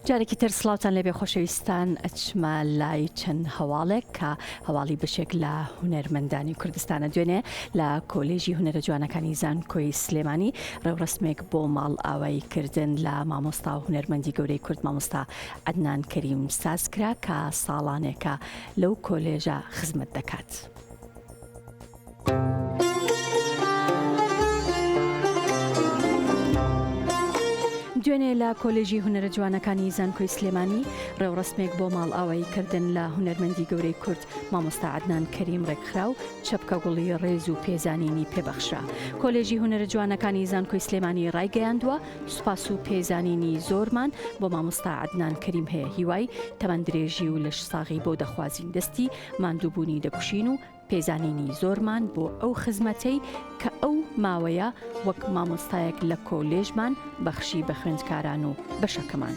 جارێکی تر سڵاوتان لەبێ خۆشەویستان ئەچمە لای چەند هەواڵێک کە هەواڵی بەشێک لە هونەرمەندانی کوردستانە دوێنێ لە کۆلێژی هونەرە جوانەکانی زانکۆی سلێمانی ڕێوڕسمێک بۆ ماڵ ئاواییکردن لە مامۆستا و هونەرمەندی گەورەی کورد مامۆستا عەدنان کەریم سازکرا کە ساڵانێکە لەو کۆلێژە خزمەت دەکات. دوێنێ لە کۆلێژی هونەرە جوانەکانی زانکۆی سلێمانی ڕێوڕسمێک بۆ ماڵ ئاواییکردن لە هونەرمەندی گەورەی کورد مامۆستا عەدنان کەریم ڕێکخرا و چەپکە گوڵی ڕێز و پێزانینی پێبەخشرا. کۆلێژی هونەرە جوانەکانی زانکۆی سلێمانی ڕایگەیاندووە سوپاس و پێزانینی زۆرمان بۆ مامۆستا عەدنان کەریم هەیە، هیوای تەمەندرێژی و لەش ساغی بۆ دەخوازین دەستی ماندووبوونی دەکوشین و پێزانینی زۆرمان بۆ ئەو خزمەتەی کە ئەو ماوەیە وەک مامۆستایەک لە کۆلێژمان بەخشی بە خوێندکاران و بەشەکەمان.